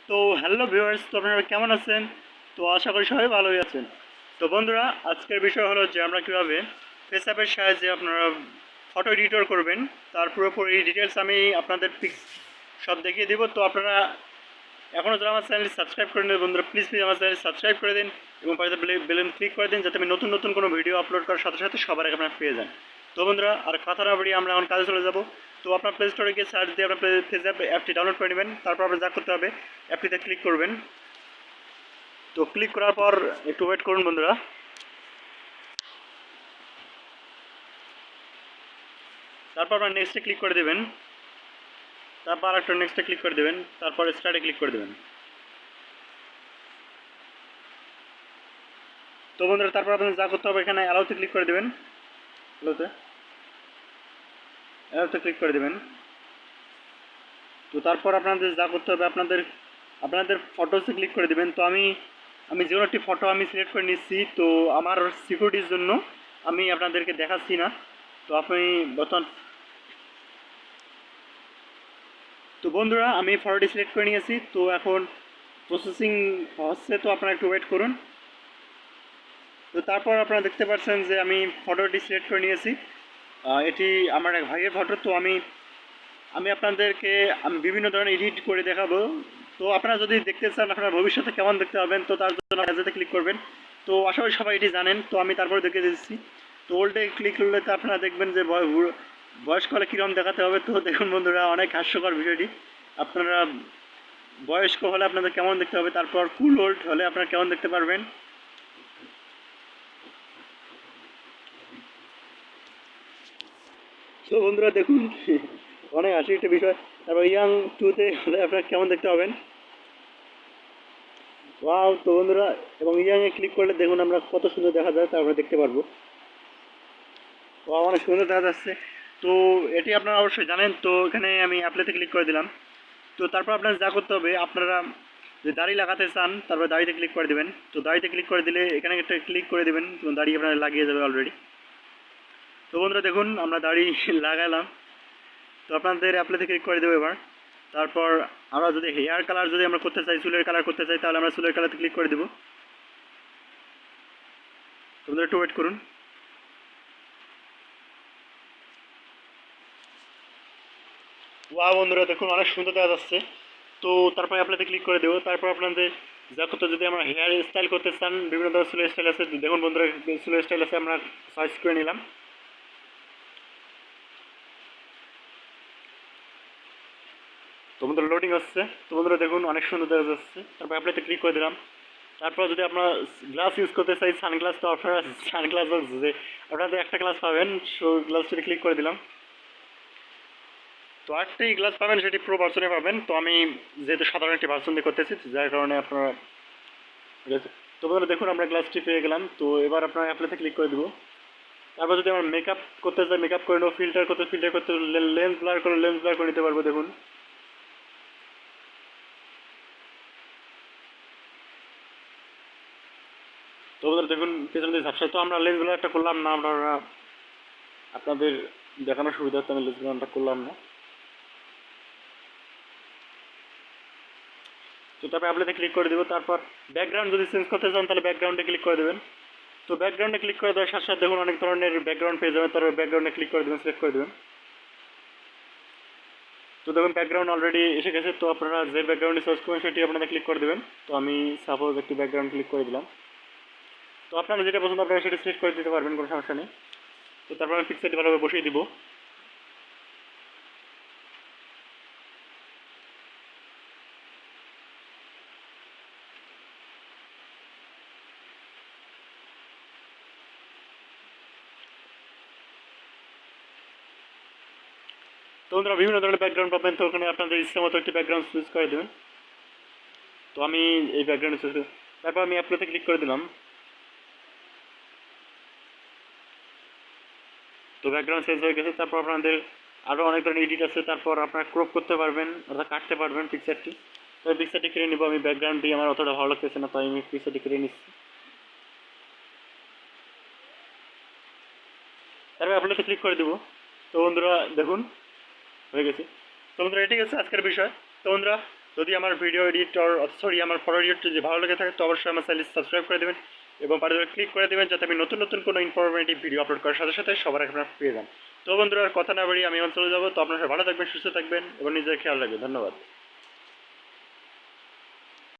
তো hello viewers, তো আপনারা কেমন আছেন? তো আশা করি সবাই ভালোই আছেন। তো বন্ধুরা, আজকের বিষয় হলো যে আমরা কীভাবে ফেসঅ্যাপের সাহায্যে আপনারা ফটো এডিটর করবেন, তার পুরোপুরি ডিটেলস আমি আপনাদের পিক্স সব দেখিয়ে দিব। তো আপনারা এখনও যারা আমার চ্যানেলটি সাবস্ক্রাইব করে নেন বন্ধুরা, প্লিজ আমার চ্যানেল সাবস্ক্রাইব করে দিন এবং পাশে বেলুন ক্লিক করে দিন, যাতে আমি নতুন নতুন কোনো ভিডিও আপলোড করার সাথে সাথে সবার আগে আপনারা পেয়ে যান। তো বন্ধুরা, আর কথা না বাড়িয়ে আমরা এখন কাজে চলে যাব। তো আপনার প্লে স্টোরে গিয়ে সার্চ দিয়ে আপনার ফেসঅ্যাপ অ্যাপটি ডাউনলোড করে নেবেন। তারপর আপনার যা করতে হবে, অ্যাপটিতে ক্লিক করবেন। তো ক্লিক করার পর একটু ওয়েট করুন বন্ধুরা। তারপর আপনার নেক্সটে ক্লিক করে দেবেন। তারপর একটা নেক্সটে ক্লিক করে দেবেন। তারপর স্টার্টে ক্লিক করে দেবেন। তো বন্ধুরা, তারপর আপনার যা করতে হবে, এখানে অ্যালাউতে ক্লিক করে দেবেন। অ্যালাউতে ক্লিক করে দেবেন। তো তারপর আপনাদের যা করতে হবে, আপনাদের ফটোসে ক্লিক করে দেবেন। তো আমি যে কোনো একটি ফটো আমি সিলেক্ট করে নিচ্ছি। তো আমার সিকিউরিটির জন্য আমি আপনাদেরকে দেখাচ্ছি না। তো আপনি বর্তমান তো বন্ধুরা, আমি ফটোটি সিলেক্ট করে নিয়েছি। তো এখন প্রসেসিং হচ্ছে, তো আপনারা একটু ওয়েট করুন। তো তারপর আপনারা দেখতে পাচ্ছেন যে আমি ফটোটি সিলেক্ট করে নিয়েছি। এটি আমার এক ভাইয়ের ফটো। তো আমি আপনাদেরকে বিভিন্ন ধরনের এডিট করে দেখাবো। তো আপনারা যদি দেখতে চান আপনারা ভবিষ্যতে কেমন দেখতে পাবেন, তো তার জন্য অ্যাজেতে ক্লিক করবেন। তো আশা করি সবাই এটি জানেন। তো আমি তারপরে দেখে দিচ্ছি। তো ওল্ডে ক্লিক করলে তো আপনারা দেখবেন যে বয়স্ক হলে কীরকম দেখাতে হবে। তো দেখুন বন্ধুরা, অনেক হাস্যকর বিষয়টি। আপনারা বয়স্ক হলে আপনাদের কেমন দেখতে হবে, তারপর কুল ওল্ড হলে আপনারা কেমন দেখতে পারবেন। তো বন্ধুরা দেখুন, অনেক হাসির একটা বিষয়। তারপর ইয়াং টুতে হলে আপনারা কেমন দেখতে পাবেন। ওয়াও! তো বন্ধুরা, এবং ইয়াংয়ে ক্লিক করলে দেখুন আমরা কত সুন্দর দেখা যায়, তা আমরা দেখতে পারবো। ওয়াও, অনেক সুন্দর দেখা যাচ্ছে। তো এটি আপনারা অবশ্যই জানেন। তো এখানে আমি অ্যাপ্লাইতে ক্লিক করে দিলাম। তো তারপর আপনার যা করতে হবে, আপনারা যে দাড়ি লাগাতে চান, তারপর দাড়িতে ক্লিক করে দেবেন। তো দাড়িতে ক্লিক করে দিলে এখানে একটা ক্লিক করে দেবেন, তো দাড়ি আপনার লাগিয়ে যাবে অলরেডি। তো বন্ধুরা দেখুন, আমরা দাড়ি লাগালাম। তো আপনাদের অ্যাপ্লাইতে ক্লিক করে দেবো এবার। তারপর আমরা যদি হেয়ার কালার যদি আমরা করতে চাই, চুলের কালার করতে চাই, তাহলে আমরা চুলের কালারতে ক্লিক করে দেবো। তোমরা একটু ওয়েট করুন। ওয়া বন্ধুরা দেখুন, অনেক সুন্দর দেখা যাচ্ছে। তো তারপরে অ্যাপ্লাইতে ক্লিক করে দেবো। তারপর আপনাদের যা করতে, যদি আমরা হেয়ার স্টাইল করতে চান, বিভিন্ন ধরনের চুলের স্টাইল আছে। দেখুন বন্ধুরা, চুলের স্টাইল আছে, আমরা চয়েস করে নিলাম। তো বন্ধুরা লোডিং হচ্ছে। তো বন্ধুরা দেখুন, অনেক সুন্দর দেখা যাচ্ছে। তারপর অ্যাপ্লাইতে ক্লিক করে দিলাম। তারপর যদি আপনার গ্লাস ইউজ করতে চাই, সানগ্লাস, তো আপনারা সানগ্লাস যে আপনাদের একটা গ্লাস পাবেন, সো গ্লাসটি ক্লিক করে দিলাম। তো আরেকটি গ্লাস পাবেন, সেটি প্রো ভার্সনে পাবেন। তো আমি যেহেতু সাধারণ একটি ভার্সন দিয়ে করতেছি, যার কারণে আপনারা তো বন্ধুরা দেখুন, আমরা গ্লাসটি পেয়ে গেলাম। তো এবার আপনার অ্যাপ্লাইতে ক্লিক করে দেবো। তারপর যদি আমরা মেকআপ করতে চাই, মেকআপ করে নেবো। ফিল্টার করতে লেন্স ব্লার করে নিতে পারবো। দেখুন, তো বন্ধুরা দেখুন, পেছনে দিয়ে ঝাপসা। তো আমরা লেন্স ব্লারটা করলাম না, আমরা আপনাদের দেখানোর সুবিধার্থে আমি লেন্স ব্লারটা করলাম না। তো তারপর অ্যাপ্লাইতে ক্লিক করে দেবো। তারপর ব্যাকগ্রাউন্ড যদি চেঞ্জ করতে চান, তাহলে ব্যাকগ্রাউন্ডে ক্লিক করে দেবেন। তো ব্যাকগ্রাউন্ডে ক্লিক করে দেওয়ার সাথে সাথে দেখুন অনেক ধরনের ব্যাকগ্রাউন্ড পেয়ে যাবেন। তারপর ব্যাকগ্রাউন্ডে ক্লিক করে দেবেন, সিলেক্ট করে দেবেন। তো দেখুন ব্যাকগ্রাউন্ড অলরেডি এসে গেছে। তো আপনারা যে ব্যাকগ্রাউন্ডে সার্চ করবেন, সেটি আপনারা ক্লিক করে দেবেন। তো আমি সাপোজ একটি ব্যাকগ্রাউন্ড ক্লিক করে দিলাম। তো আপনারা যেটা পছন্দ আপনারা সেটা সিলেক্ট করে দিতে পারবেন, কোনো সমস্যা নেই। তো তারপর আমি পিকচারটি ভালোভাবে বসিয়ে দিব। তো বন্ধুরা বিভিন্ন ধরনের ব্যাকগ্রাউন্ড পাবেন। তো ওখানে আপনাদের ইচ্ছা মতো একটি ব্যাকগ্রাউন্ড চুজ করে দেবেন। তো আমি এই ব্যাকগ্রাউন্ড চুজ করি। তারপর আমি অ্যাপ্লাইতে ক্লিক করে দিলাম। তো ব্যাকগ্রাউন্ড চেঞ্জ হয়ে গেছে। তারপর আপনাদের আরও অনেক ধরনের এডিট আছে। তারপর আপনারা ক্রপ করতে পারবেন, অর্থাৎ কাটতে পারবেন পিকচারটি। তো পিকচারটি কেটে নিব। আমি ব্যাকগ্রাউন্ডটি আমার অতটা ভালো লাগতেছে না, তাই আমি পিকচারটি কেটে নিচ্ছি। তারপর অ্যাপ্লাইতে ক্লিক করে দেবো। তো বন্ধুরা দেখুন, হয়ে গেছে। তো বন্ধুরা এটি হচ্ছে আজকের বিষয়। তো বন্ধুরা, যদি আমার ভিডিও এডিটর সরি আমার ফটো এডিটর যদি ভালো লেগে থাকে তো অবশ্যই আমার চ্যানেল সাবস্ক্রাইব করে দেবেন এবং পাশে ক্লিক করে দেবেন যাতে আমি নতুন নতুন কোনো ইনফরমেটিভ ভিডিও আপলোড করার সাথে সাথে সবার আগে আপনারা পেয়ে যান। তো বন্ধুরা আর কথা না বাড়িয়ে আমি এখন চলে যাবো। তো আপনারা ভালো থাকবেন, সুস্থ থাকবেন এবং নিজের খেয়াল রাখবেন। ধন্যবাদ।